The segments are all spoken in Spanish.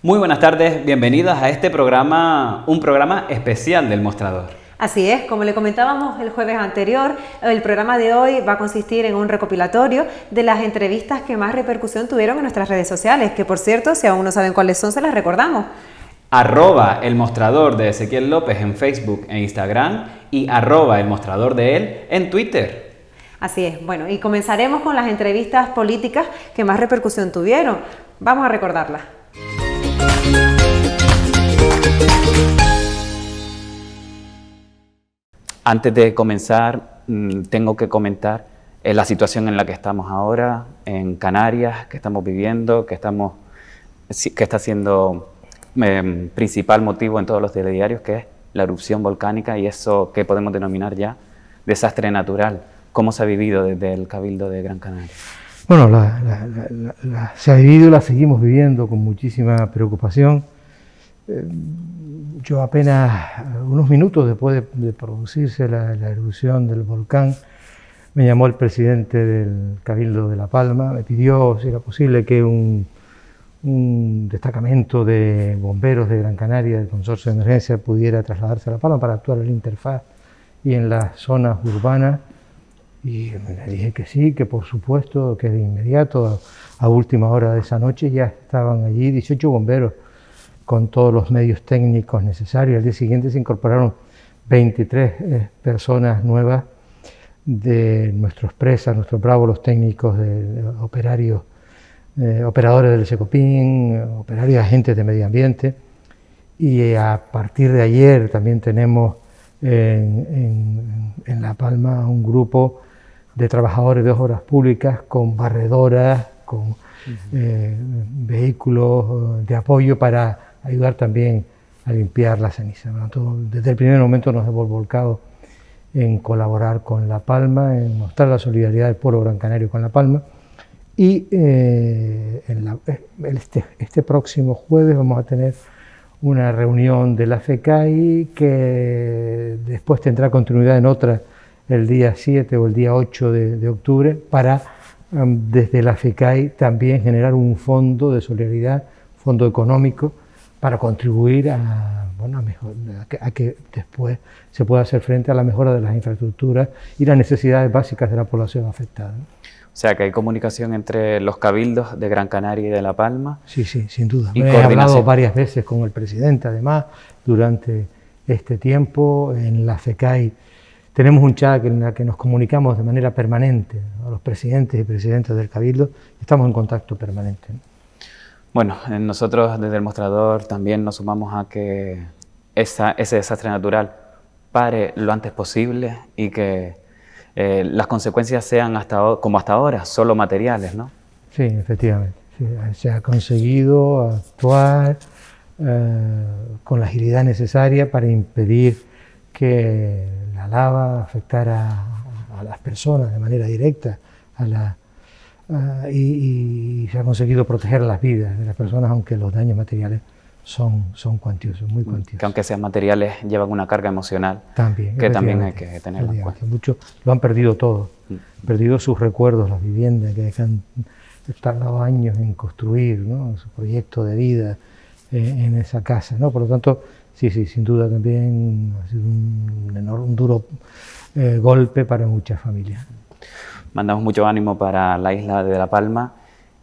Muy buenas tardes, bienvenidos a este programa, un programa especial del Mostrador. Así es, como le comentábamos el jueves anterior, el programa de hoy va a consistir en un recopilatorio de las entrevistas que más repercusión tuvieron en nuestras redes sociales, que por cierto, si aún no saben cuáles son, se las recordamos. @el mostrador de Ezequiel López en Facebook e Instagram y @el mostrador de él en Twitter. Así es, bueno, y comenzaremos con las entrevistas políticas que más repercusión tuvieron. Vamos a recordarlas. Antes de comenzar, tengo que comentar la situación en la que estamos ahora, en Canarias, que estamos viviendo, que está siendo principal motivo en todos los telediarios, que es la erupción volcánica y eso que podemos denominar ya desastre natural. ¿Cómo se ha vivido desde el Cabildo de Gran Canaria? Bueno, se ha vivido y la seguimos viviendo con muchísima preocupación. Yo apenas unos minutos después de producirse la erupción del volcán, me llamó el presidente del Cabildo de La Palma, me pidió si era posible que un destacamento de bomberos de Gran Canaria, del Consorcio de Emergencia, pudiera trasladarse a La Palma para actuar en la interfaz y en las zonas urbanas. Y le dije que sí, que por supuesto, que de inmediato, a última hora de esa noche, ya estaban allí 18 bomberos con todos los medios técnicos necesarios. Al día siguiente se incorporaron 23 personas nuevas de nuestros presas, nuestros bravos, los técnicos, operadores del Secopin, operarios agentes de medio ambiente. Y a partir de ayer también tenemos en La Palma un grupo de trabajadores de obras públicas con barredoras, con vehículos de apoyo para ayudar también a limpiar la ceniza. Desde el primer momento nos hemos volcado en colaborar con La Palma, en mostrar la solidaridad del pueblo gran canario con La Palma. Y este próximo jueves vamos a tener una reunión de la FECAI que después tendrá continuidad en otra el día 7 o el día 8 de octubre para desde la FECAI también generar un fondo de solidaridad, fondo económico para contribuir a que después se pueda hacer frente a la mejora de las infraestructuras y las necesidades básicas de la población afectada. O sea, que hay comunicación entre los cabildos de Gran Canaria y de La Palma. Sí, sin duda. He hablado varias veces con el presidente, además, durante este tiempo. En la FECAI tenemos un chat en el que nos comunicamos de manera permanente, a los presidentes y presidentas del cabildo. Estamos en contacto permanente. Bueno, nosotros desde el Mostrador también nos sumamos a que ese desastre natural pare lo antes posible y que las consecuencias sean como hasta ahora, solo materiales, ¿no? Sí, efectivamente. Sí, se ha conseguido actuar con la agilidad necesaria para impedir que la lava afectara a las personas de manera directa, y se ha conseguido proteger las vidas de las personas, aunque los daños materiales son cuantiosos, muy cuantiosos. Que aunque sean materiales, llevan una carga emocional también, que también hay que tener en cuenta. Muchos lo han perdido todo, han perdido sus recuerdos, las viviendas que han tardado años en construir, ¿no? Su proyecto de vida en esa casa, ¿no? Por lo tanto, sí, sin duda también ha sido un duro golpe para muchas familias. Mandamos mucho ánimo para la isla de La Palma.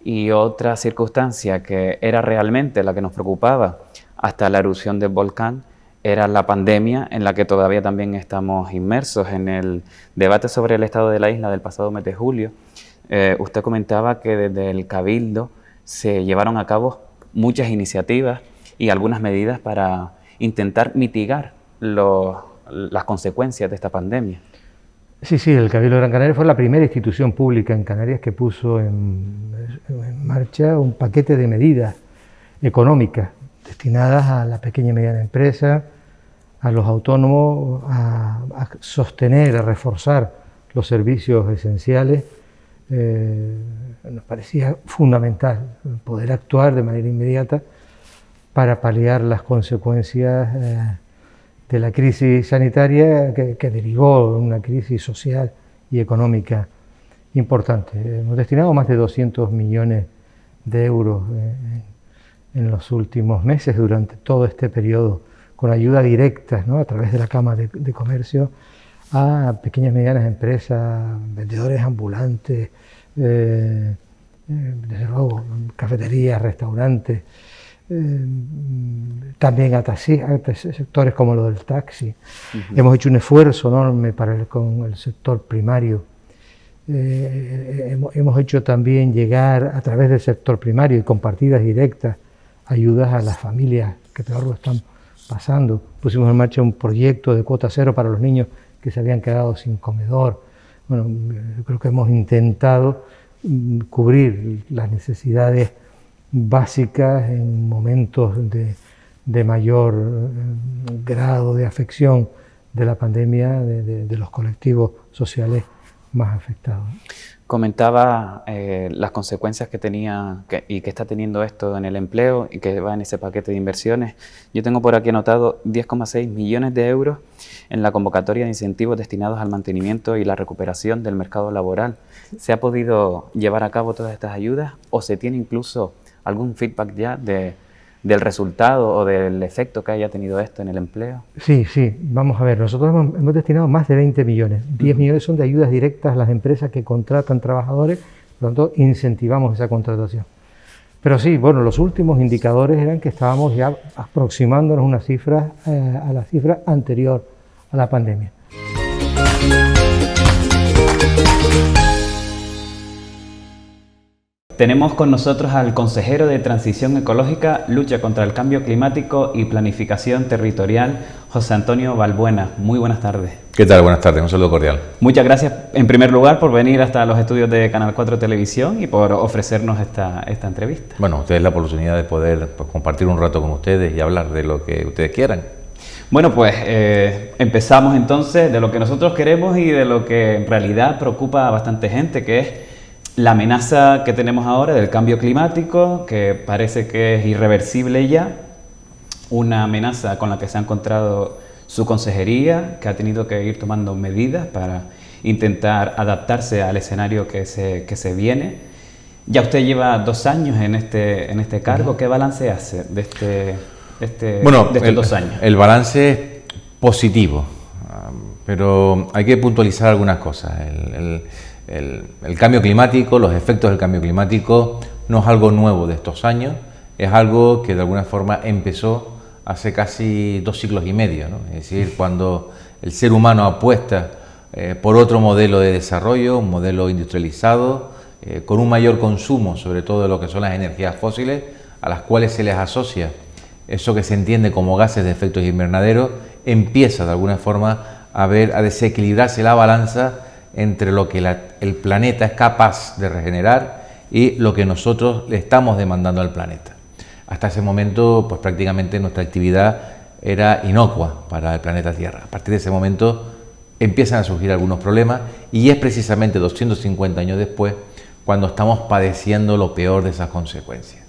Y otra circunstancia que era realmente la que nos preocupaba hasta la erupción del volcán era la pandemia en la que todavía también estamos inmersos. En el debate sobre el estado de la isla del pasado mes de julio, usted comentaba que desde el Cabildo se llevaron a cabo muchas iniciativas y algunas medidas para intentar mitigar las consecuencias de esta pandemia. Sí, el Cabildo de Gran Canaria fue la primera institución pública en Canarias que puso en marcha un paquete de medidas económicas destinadas a la pequeña y mediana empresa, a los autónomos, a sostener, a reforzar los servicios esenciales. Nos parecía fundamental poder actuar de manera inmediata para paliar las consecuencias de la crisis sanitaria que derivó en una crisis social y económica importante. Hemos destinado más de 200 millones de euros en los últimos meses, durante todo este periodo, con ayuda directa, ¿no?, a través de la Cámara de Comercio, a pequeñas y medianas empresas, vendedores ambulantes, desde luego cafeterías, restaurantes, también a sectores como lo del taxi. Hemos hecho un esfuerzo enorme con el sector primario. Hemos hecho también llegar a través del sector primario y con partidas directas ayudas a las familias que peor lo están pasando. Pusimos en marcha un proyecto de cuota cero para los niños que se habían quedado sin comedor. Bueno, yo creo que hemos intentado cubrir las necesidades básicas en momentos de mayor grado de afección de la pandemia, de los colectivos sociales más afectados. Comentaba las consecuencias que tenía y que está teniendo esto en el empleo y que va en ese paquete de inversiones. Yo tengo por aquí anotado 10,6 millones de euros en la convocatoria de incentivos destinados al mantenimiento y la recuperación del mercado laboral. ¿Se ha podido llevar a cabo todas estas ayudas o se tiene incluso algún feedback ya del resultado o del efecto que haya tenido esto en el empleo? Sí, vamos a ver, nosotros hemos destinado más de 20 millones. 10 millones son de ayudas directas a las empresas que contratan trabajadores, por lo tanto incentivamos esa contratación. Pero sí, bueno, los últimos indicadores eran que estábamos ya aproximándonos a una cifra, a la cifra anterior a la pandemia. Tenemos con nosotros al consejero de Transición Ecológica, Lucha contra el Cambio Climático y Planificación Territorial, José Antonio Balbuena. Muy buenas tardes. ¿Qué tal? Buenas tardes, un saludo cordial. Muchas gracias, en primer lugar, por venir hasta los estudios de Canal 4 Televisión y por ofrecernos esta entrevista. Bueno, ustedes la oportunidad de poder compartir un rato con ustedes y hablar de lo que ustedes quieran. Bueno, pues empezamos entonces de lo que nosotros queremos y de lo que en realidad preocupa a bastante gente, que es la amenaza que tenemos ahora del cambio climático, que parece que es irreversible ya, una amenaza con la que se ha encontrado su consejería, que ha tenido que ir tomando medidas para intentar adaptarse al escenario que se viene. Ya usted lleva 2 años en este cargo. ¿Qué balance hace de estos 2 años? El balance es positivo, pero hay que puntualizar algunas cosas. El cambio climático, los efectos del cambio climático no es algo nuevo de estos años, es algo que de alguna forma empezó hace casi 2 siglos y medio, ¿no? Es decir, cuando el ser humano apuesta por otro modelo de desarrollo, un modelo industrializado, con un mayor consumo, sobre todo de lo que son las energías fósiles, a las cuales se les asocia eso que se entiende como gases de efecto invernadero, empieza de alguna forma a desequilibrarse la balanza entre lo que el planeta es capaz de regenerar y lo que nosotros le estamos demandando al planeta. Hasta ese momento, pues prácticamente nuestra actividad era inocua para el planeta Tierra. A partir de ese momento empiezan a surgir algunos problemas y es precisamente 250 años después cuando estamos padeciendo lo peor de esas consecuencias.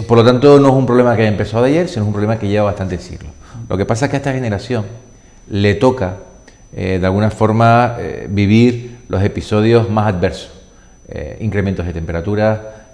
Por lo tanto, no es un problema que haya empezado de ayer, sino es un problema que lleva bastantes siglos. Lo que pasa es que a esta generación le toca de alguna forma vivir los episodios más adversos, incrementos de temperatura,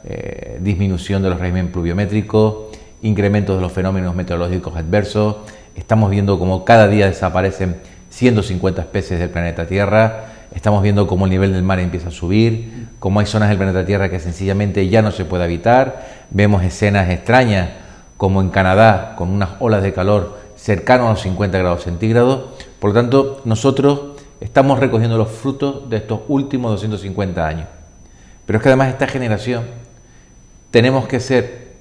disminución de los regímenes pluviométricos, incrementos de los fenómenos meteorológicos adversos. Estamos viendo cómo cada día desaparecen 150 especies del planeta Tierra, estamos viendo cómo el nivel del mar empieza a subir, cómo hay zonas del planeta Tierra que sencillamente ya no se puede habitar, vemos escenas extrañas como en Canadá con unas olas de calor cercanas a los 50 grados centígrados. Por lo tanto, nosotros estamos recogiendo los frutos de estos últimos 250 años. Pero es que además esta generación tenemos que ser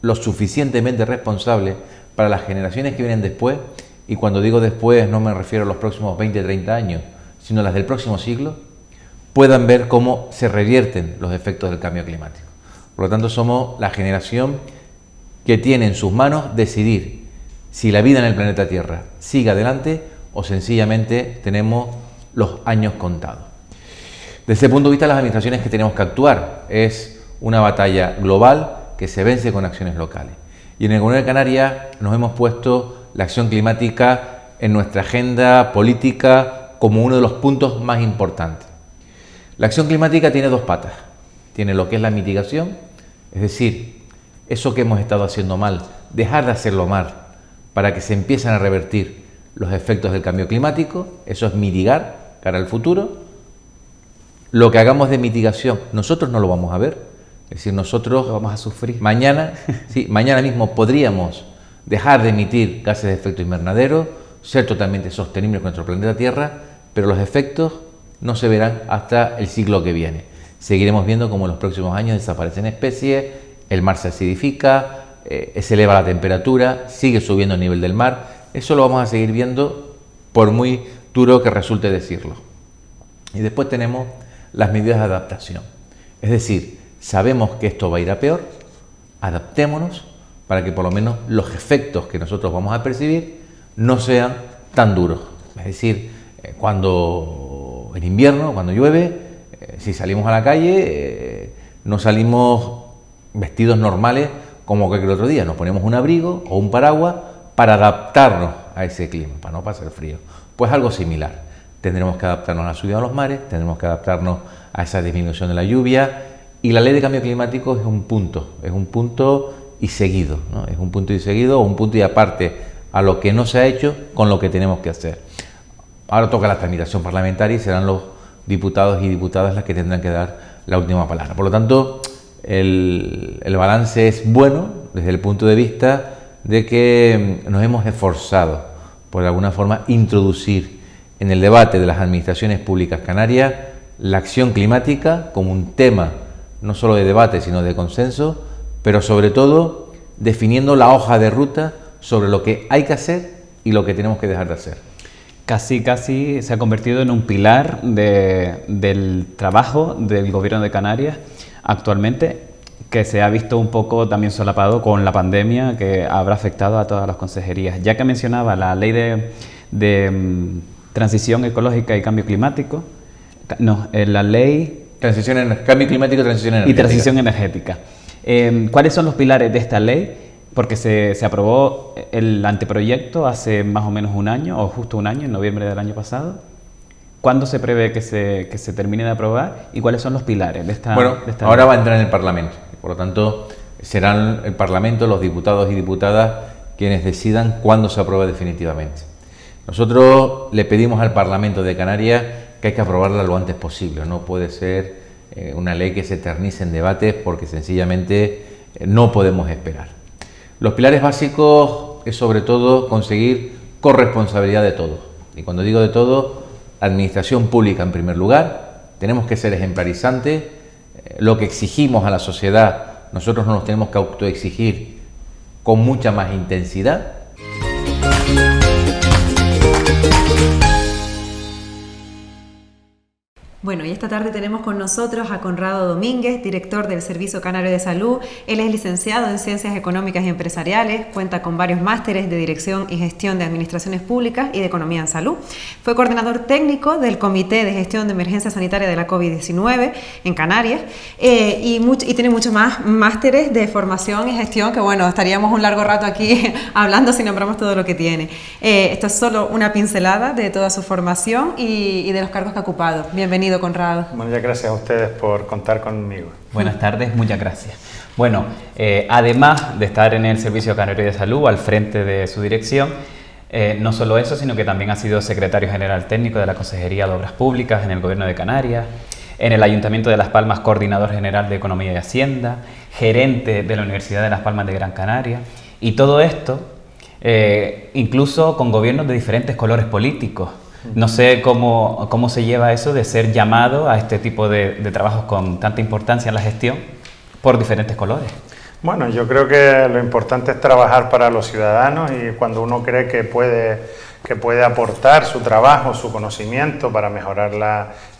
lo suficientemente responsables para las generaciones que vienen después, y cuando digo después no me refiero a los próximos 20, 30 años, sino las del próximo siglo, puedan ver cómo se revierten los efectos del cambio climático. Por lo tanto, somos la generación que tiene en sus manos decidir si la vida en el planeta Tierra sigue adelante o sencillamente tenemos los años contados. Desde ese punto de vista, las administraciones que tenemos que actuar es una batalla global que se vence con acciones locales. Y en el Gobierno de Canarias nos hemos puesto la acción climática en nuestra agenda política como uno de los puntos más importantes. La acción climática tiene 2 patas. Tiene lo que es la mitigación, es decir, eso que hemos estado haciendo mal, dejar de hacerlo mal, para que se empiecen a revertir los efectos del cambio climático. Eso es mitigar cara al futuro. Lo que hagamos de mitigación, nosotros no lo vamos a ver. Es decir, nosotros Lo vamos a sufrir. mañana, sí, mañana mismo podríamos dejar de emitir gases de efecto invernadero, ser totalmente sostenibles con nuestro planeta Tierra, pero los efectos no se verán hasta el siglo que viene. Seguiremos viendo cómo en los próximos años desaparecen especies, el mar se acidifica, se eleva la temperatura, sigue subiendo el nivel del mar. Eso lo vamos a seguir viendo por muy duro que resulte decirlo. Y después tenemos las medidas de adaptación. Es decir, sabemos que esto va a ir a peor, adaptémonos para que por lo menos los efectos que nosotros vamos a percibir no sean tan duros. Es decir, cuando en invierno, cuando llueve, si salimos a la calle, no salimos vestidos normales como cualquier otro día, nos ponemos un abrigo o un paraguas para adaptarnos a ese clima, para no pasar frío. Pues algo similar, tendremos que adaptarnos a la subida de los mares, tendremos que adaptarnos a esa disminución de la lluvia, y la ley de cambio climático es un punto y seguido, ¿no? Es un punto y seguido o un punto y aparte a lo que no se ha hecho con lo que tenemos que hacer. Ahora toca la tramitación parlamentaria y serán los diputados y diputadas las que tendrán que dar la última palabra. Por lo tanto, el balance es bueno desde el punto de vista de que nos hemos esforzado por de alguna forma introducir en el debate de las administraciones públicas canarias la acción climática como un tema no solo de debate sino de consenso, pero sobre todo definiendo la hoja de ruta sobre lo que hay que hacer y lo que tenemos que dejar de hacer. Casi se ha convertido en un pilar del trabajo del Gobierno de Canarias actualmente, que se ha visto un poco también solapado con la pandemia que habrá afectado a todas las consejerías. Ya que mencionaba la ley de transición ecológica y cambio climático, la ley... Cambio climático y transición energética. Y transición energética. ¿Cuáles son los pilares de esta ley? Porque se aprobó el anteproyecto hace más o menos un año, o justo un año, en noviembre del año pasado. ¿Cuándo se prevé que se termine de aprobar? ¿Y cuáles son los pilares de esta ahora ley? va a entrar en el Parlamento. Por lo tanto, serán el Parlamento, los diputados y diputadas, quienes decidan cuándo se aprueba definitivamente. Nosotros le pedimos al Parlamento de Canarias que hay que aprobarla lo antes posible. No puede ser una ley que se eternice en debates porque sencillamente no podemos esperar. Los pilares básicos es sobre todo conseguir corresponsabilidad de todos. Y cuando digo de todo, administración pública en primer lugar, tenemos que ser ejemplarizantes. Lo que exigimos a la sociedad, nosotros no nos tenemos que autoexigir con mucha más intensidad. Bueno, y esta tarde tenemos con nosotros a Conrado Domínguez, director del Servicio Canario de Salud. Él es licenciado en Ciencias Económicas y Empresariales, cuenta con varios másteres de Dirección y Gestión de Administraciones Públicas y de Economía en Salud. Fue coordinador técnico del Comité de Gestión de Emergencia Sanitaria de la COVID-19 en Canarias y tiene muchos más másteres de formación y gestión que, bueno, estaríamos un largo rato aquí hablando si nombramos todo lo que tiene. Esto es solo una pincelada de toda su formación y de los cargos que ha ocupado. Bienvenido, Conrado. Muchas gracias a ustedes por contar conmigo. Buenas tardes, muchas gracias. Bueno, además de estar en el Servicio Canario de Salud al frente de su dirección, no solo eso, sino que también ha sido secretario general técnico de la Consejería de Obras Públicas en el Gobierno de Canarias, en el Ayuntamiento de Las Palmas, coordinador general de Economía y Hacienda, gerente de la Universidad de Las Palmas de Gran Canaria, y todo esto incluso con gobiernos de diferentes colores políticos. No sé cómo se lleva eso de ser llamado a este tipo de trabajos con tanta importancia en la gestión por diferentes colores. Bueno, yo creo que lo importante es trabajar para los ciudadanos y cuando uno cree que puede aportar su trabajo, su conocimiento para mejorar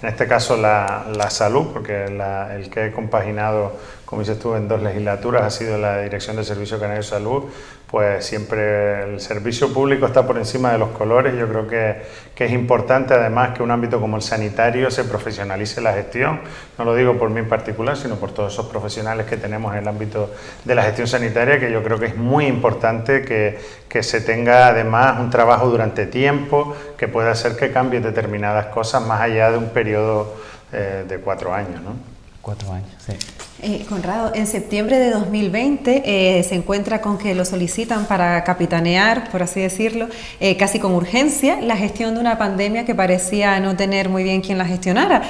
en este caso la salud, porque el que he compaginado, como dices tú, en 2 legislaturas ha sido la Dirección del Servicio Canario de Salud, pues siempre el servicio público está por encima de los colores. Yo creo que es importante además que un ámbito como el sanitario se profesionalice la gestión, no lo digo por mí en particular, sino por todos esos profesionales que tenemos en el ámbito de la gestión sanitaria, que yo creo que es muy importante que se tenga además un trabajo durante tiempo que pueda hacer que cambie determinadas cosas más allá de un periodo de 4 años, ¿no? 4 años, sí. Conrado, en septiembre de 2020 se encuentra con que lo solicitan para capitanear, por así decirlo, casi con urgencia, la gestión de una pandemia que parecía no tener muy bien quien la gestionara,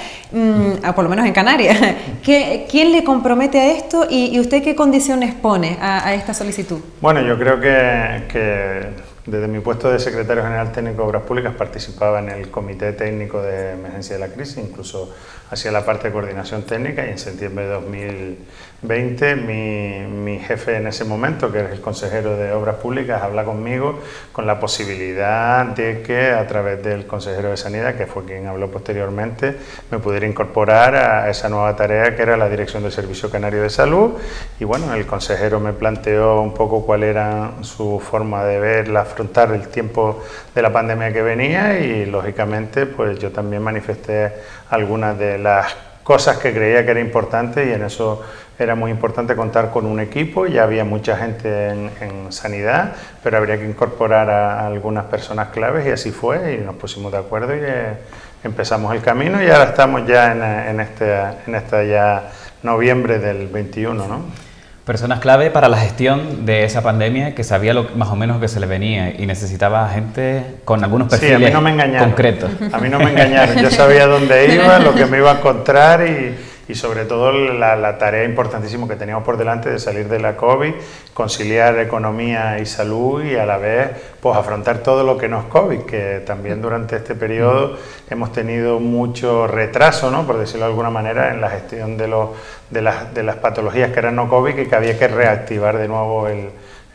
por lo menos en Canarias. ¿Quién le compromete a esto y usted qué condiciones pone a esta solicitud? Bueno, yo creo que desde mi puesto de secretario general técnico de Obras Públicas participaba en el Comité Técnico de Emergencia de la Crisis, incluso hacía la parte de coordinación técnica, y en septiembre de 2020 mi jefe en ese momento, que era el consejero de Obras Públicas, habla conmigo con la posibilidad de que a través del consejero de Sanidad, que fue quien habló posteriormente, me pudiera incorporar a esa nueva tarea que era la dirección del Servicio Canario de Salud. Y bueno, el consejero me planteó un poco cuál era su forma de ver, afrontar el tiempo de la pandemia que venía, y lógicamente pues yo también manifesté algunas de las cosas que creía que era importante, y en eso era muy importante contar con un equipo. Ya había mucha gente en sanidad, pero habría que incorporar a algunas personas claves, y así fue, y nos pusimos de acuerdo y empezamos el camino, y ahora estamos ya en esta ya noviembre del 21, ¿no? Personas clave para la gestión de esa pandemia, que sabía más o menos que se le venía y necesitaba gente con algunos perfiles sí, a mí no me engañaron. Concretos. A mí no me engañaron, yo sabía dónde iba, lo que me iba a encontrar, y sobre todo la tarea importantísima que teníamos por delante de salir de la COVID, conciliar economía y salud, y a la vez pues afrontar todo lo que no es COVID, que también durante este periodo hemos tenido mucho retraso, ¿no?, por decirlo de alguna manera, en la gestión de las patologías que eran no COVID, y que había que reactivar de nuevo el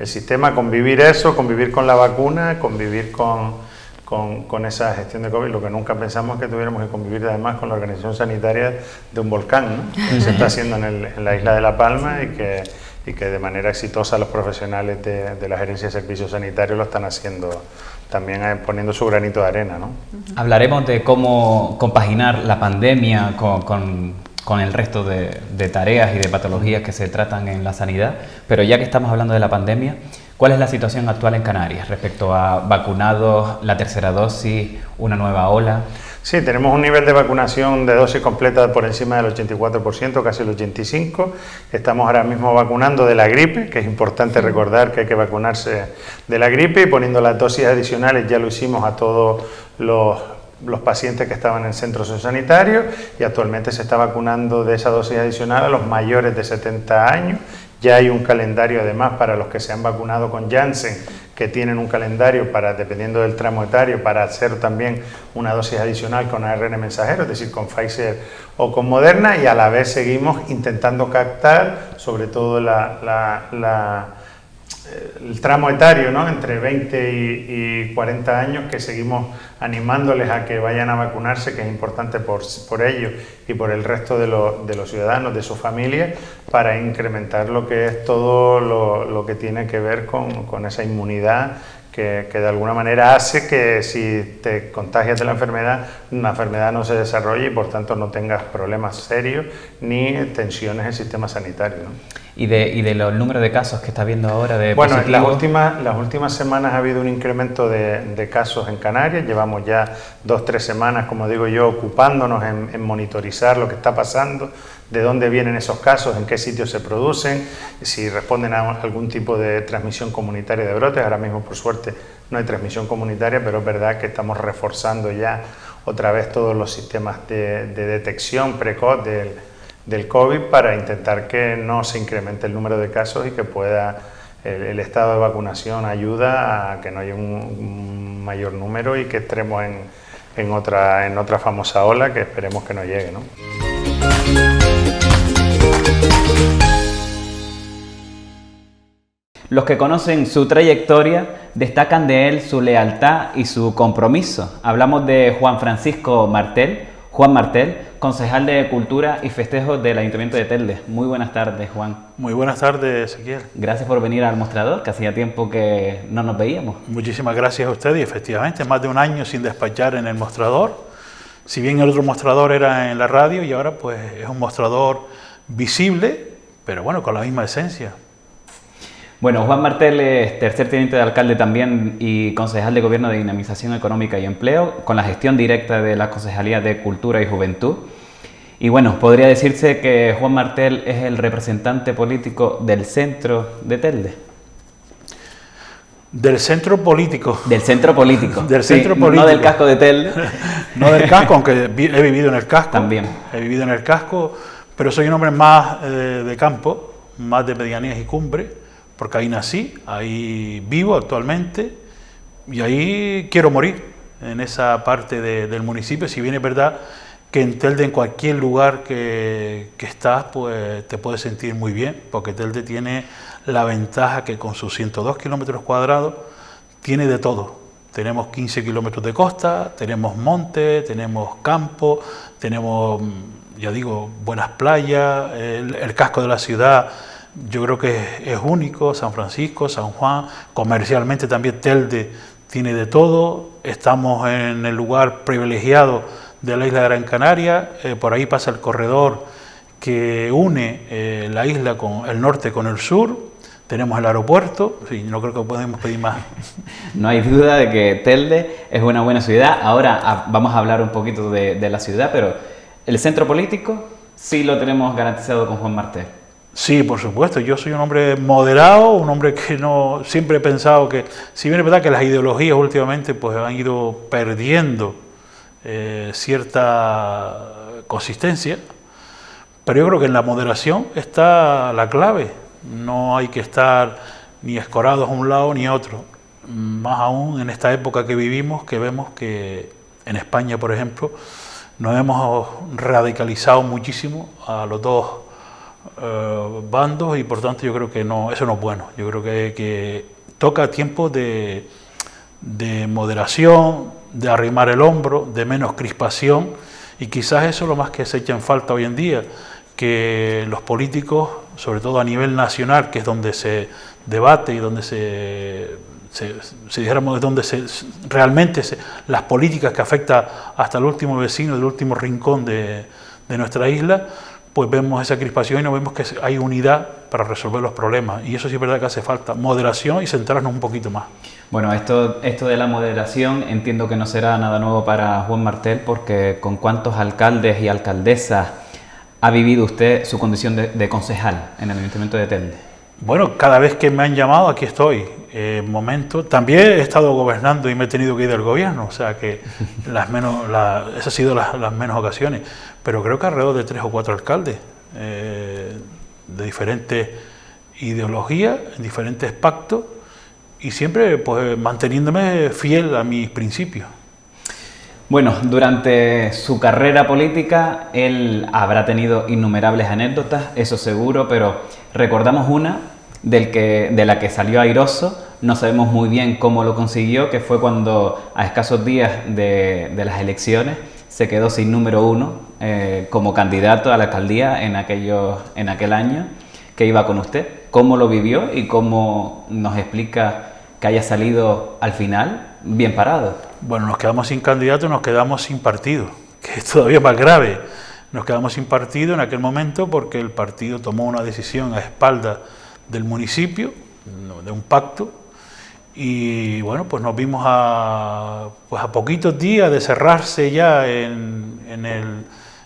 sistema, convivir con la vacuna, convivir con esa gestión de COVID. Lo que nunca pensamos es que tuviéramos que convivir además con la organización sanitaria de un volcán, ¿no?, que se está haciendo en la isla de La Palma, y que de manera exitosa los profesionales de la Gerencia de Servicios Sanitarios lo están haciendo, también poniendo su granito de arena, ¿no? Hablaremos de cómo compaginar la pandemia con el resto de tareas y de patologías que se tratan en la sanidad, pero ya que estamos hablando de la pandemia, ¿cuál es la situación actual en Canarias respecto a vacunados, la tercera dosis, una nueva ola? Sí, tenemos un nivel de vacunación de dosis completa por encima del 84%, casi el 85%. Estamos ahora mismo vacunando de la gripe, que es importante recordar que hay que vacunarse de la gripe, y poniendo las dosis adicionales. Ya lo hicimos a todos los pacientes que estaban en centros sanitarios, y actualmente se está vacunando de esa dosis adicional a los mayores de 70 años. Ya hay un calendario además para los que se han vacunado con Janssen, que tienen un calendario para, dependiendo del tramo etario, para hacer también una dosis adicional con ARN mensajero, es decir, con Pfizer o con Moderna, y a la vez seguimos intentando captar sobre todo el tramo etario, ¿no?, entre 20 y 40 años, que seguimos animándoles a que vayan a vacunarse, que es importante por ellos y por el resto de los ciudadanos, de sus familias, para incrementar lo que es todo lo que tiene que ver con esa inmunidad que de alguna manera hace que si te contagias de la enfermedad no se desarrolle, y por tanto no tengas problemas serios ni tensiones en el sistema sanitario, ¿no? ¿Y de los números de casos que está habiendo ahora de Bueno, positivos? las últimas semanas ha habido un incremento de casos en Canarias. Llevamos ya 2-3 semanas, como digo yo, ocupándonos en monitorizar lo que está pasando, de dónde vienen esos casos, en qué sitios se producen, si responden a algún tipo de transmisión comunitaria de brotes. Ahora mismo, por suerte, no hay transmisión comunitaria, pero es verdad que estamos reforzando ya otra vez todos los sistemas de detección precoz del COVID, para intentar que no se incremente el número de casos, y que pueda el estado de vacunación ayuda a que no haya un mayor número, y que entremos en otra famosa ola que esperemos que no llegue, ¿no? Los que conocen su trayectoria destacan de él su lealtad y su compromiso. Hablamos de Juan Francisco Martel, Juan Martel, concejal de Cultura y Festejos del Ayuntamiento de Telde. Muy buenas tardes, Juan. Muy buenas tardes, Ezequiel. Gracias por venir al mostrador, que hacía tiempo que no nos veíamos. Muchísimas gracias a usted, y efectivamente más de un año sin despachar en el mostrador. Si bien el otro mostrador era en la radio, y ahora pues es un mostrador visible, pero bueno, con la misma esencia. Bueno, Juan Martel es tercer teniente de alcalde también y concejal de Gobierno de Dinamización Económica y Empleo, con la gestión directa de la Concejalía de Cultura y Juventud. Y bueno, podría decirse que Juan Martel es el representante político del centro de Telde. Del centro político. Del centro político. Del sí, centro político. No del casco de Telde. No del casco, aunque he vivido en el casco. También. He vivido en el casco, pero soy un hombre más de campo, más de medianías y cumbre, porque ahí nací, ahí vivo actualmente y ahí quiero morir, en esa parte del municipio. Si bien es verdad que en Telde, en cualquier lugar que estás, pues te puedes sentir muy bien, porque Telde tiene la ventaja que con sus 102 kilómetros cuadrados tiene de todo. Tenemos 15 kilómetros de costa, tenemos monte, tenemos campo, tenemos, ya digo, buenas playas, el casco de la ciudad yo creo que es único, San Francisco, San Juan, comercialmente también Telde tiene de todo, estamos en el lugar privilegiado de la isla de Gran Canaria, por ahí pasa el corredor que une la isla con el norte con el sur, tenemos el aeropuerto, sí, no creo que podemos pedir más. No hay duda de que Telde es una buena ciudad. Ahora vamos a hablar un poquito de la ciudad, pero el centro político sí lo tenemos garantizado con Juan Martel. Sí, por supuesto, yo soy un hombre moderado, un hombre que no, siempre he pensado que, si bien es verdad que las ideologías últimamente pues han ido perdiendo cierta consistencia, pero yo creo que en la moderación está la clave. No hay que estar ni escorados a un lado ni a otro, más aún en esta época que vivimos, que vemos que en España, por ejemplo, nos hemos radicalizado muchísimo a los dos bandos y por tanto yo creo que no, eso no es bueno. Yo creo que toca tiempo de moderación, de arrimar el hombro, de menos crispación, y quizás eso es lo más que se echa en falta hoy en día, que los políticos, sobre todo a nivel nacional, que es donde se debate y donde dijéramos, donde realmente las políticas que afectan hasta el último vecino, del último rincón de nuestra isla, pues vemos esa crispación y no vemos que hay unidad para resolver los problemas. Y eso sí es verdad que hace falta, moderación y centrarnos un poquito más. Bueno, esto de la moderación entiendo que no será nada nuevo para Juan Martel, porque ¿con cuántos alcaldes y alcaldesas ha vivido usted su condición de concejal en el Ayuntamiento de Telde? Bueno, cada vez que me han llamado, aquí estoy. También he estado gobernando y me he tenido que ir del gobierno, o sea que esas han sido las menos ocasiones, pero creo que alrededor de 3 o 4 alcaldes de diferentes ideologías, diferentes pactos, y siempre pues manteniéndome fiel a mis principios. Bueno, durante su carrera política él habrá tenido innumerables anécdotas, eso seguro, pero recordamos una de la que salió airoso. No sabemos muy bien cómo lo consiguió, que fue cuando a escasos días de las elecciones se quedó sin número 1 como candidato a la alcaldía en aquel año que iba con usted. ¿Cómo lo vivió y cómo nos explica que haya salido al final bien parado? Bueno, nos quedamos sin candidato, nos quedamos sin partido, que es todavía más grave. Nos quedamos sin partido en aquel momento porque el partido tomó una decisión a espaldas del municipio, de un pacto, y bueno, pues nos vimos a poquitos días de cerrarse ya en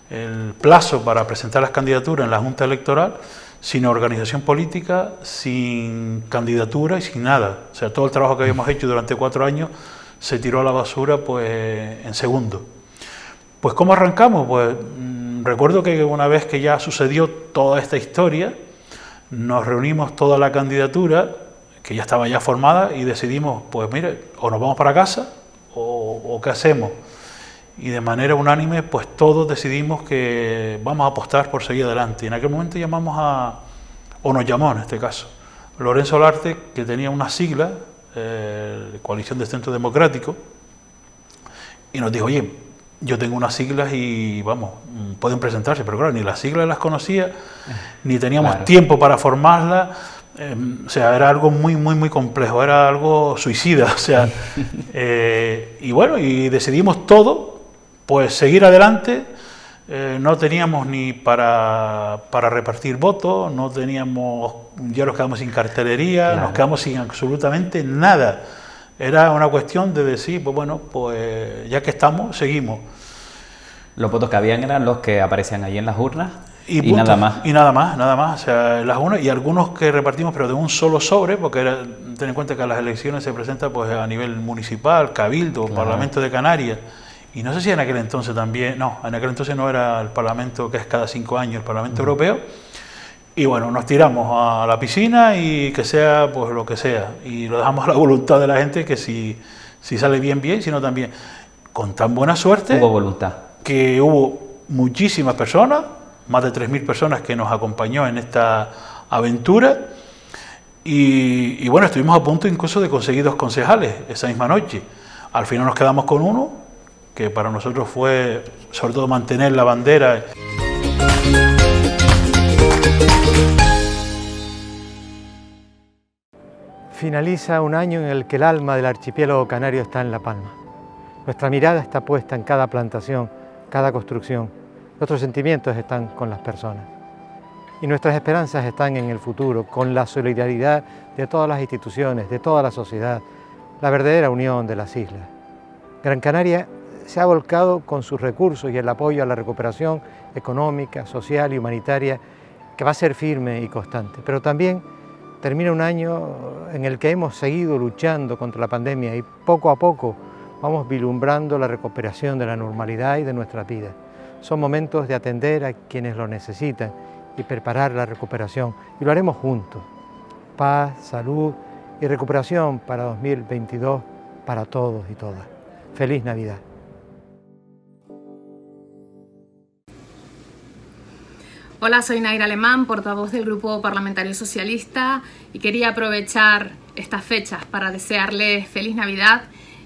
el plazo para presentar las candidaturas en la Junta Electoral, sin organización política, sin candidatura y sin nada. O sea, todo el trabajo que habíamos hecho durante 4 años se tiró a la basura pues en segundo. Pues ¿cómo arrancamos? Pues recuerdo que una vez que ya sucedió toda esta historia, nos reunimos toda la candidatura, que ya estaba ya formada, y decidimos, pues mire, o nos vamos para casa o ¿qué hacemos? Y de manera unánime, pues todos decidimos que vamos a apostar por seguir adelante. Y en aquel momento nos llamó en este caso, Lorenzo Olarte, que tenía una sigla, Coalición de Centro Democrático, y nos dijo, oye, yo tengo unas siglas y vamos, pueden presentarse, pero claro, ni las siglas las conocía, ni teníamos tiempo para formarlas, o sea, era algo muy, muy, muy complejo, era algo suicida, o sea, y bueno, y decidimos todo, pues seguir adelante. No teníamos ni para repartir votos, no teníamos, ya nos quedamos sin cartelería, nos quedamos sin absolutamente nada. Era una cuestión de decir, pues bueno, pues ya que estamos, seguimos. Los votos que habían eran los que aparecían allí en las urnas y puntos, nada más. Y nada más. O sea, las urnas y algunos que repartimos, pero de un solo sobre, porque ten en cuenta que a las elecciones se presenta pues a nivel municipal, cabildo, claro, Parlamento de Canarias. Y no sé si en aquel entonces también, no, en aquel entonces no era el Parlamento que es cada 5 años, el Parlamento Europeo. Y bueno, nos tiramos a la piscina y que sea pues lo que sea. Y lo dejamos a la voluntad de la gente, que si sale bien, bien, si no también. Con tan buena suerte. Hubo voluntad. Que hubo muchísimas personas, más de 3.000 personas que nos acompañó en esta aventura. Y bueno, estuvimos a punto incluso de conseguir 2 concejales esa misma noche. Al final nos quedamos con uno, que para nosotros fue sobre todo mantener la bandera. Finaliza un año en el que el alma del archipiélago canario está en La Palma. Nuestra mirada está puesta en cada plantación, cada construcción. Nuestros sentimientos están con las personas. Y nuestras esperanzas están en el futuro, con la solidaridad de todas las instituciones, de toda la sociedad, la verdadera unión de las islas. Gran Canaria se ha volcado con sus recursos y el apoyo a la recuperación económica, social y humanitaria, que va a ser firme y constante. Pero también termina un año en el que hemos seguido luchando contra la pandemia y poco a poco vamos vislumbrando la recuperación de la normalidad y de nuestras vidas. Son momentos de atender a quienes lo necesitan y preparar la recuperación, y lo haremos juntos. Paz, salud y recuperación para 2022 para todos y todas. ¡Feliz Navidad! Hola, soy Naira Alemán, portavoz del Grupo Parlamentario Socialista, y quería aprovechar estas fechas para desearles feliz Navidad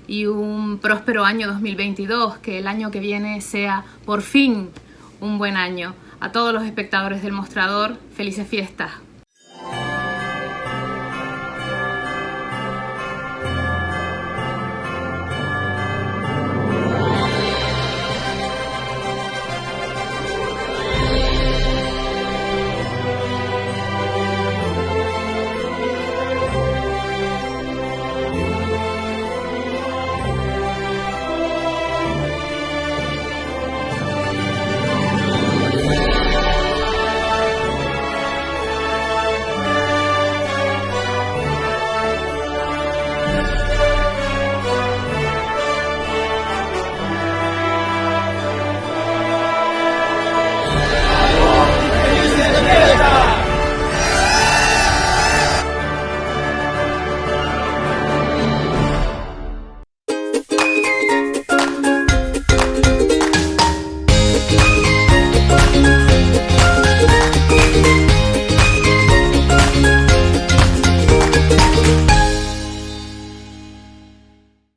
y un próspero año 2022, que el año que viene sea por fin un buen año. A todos los espectadores del mostrador, felices fiestas.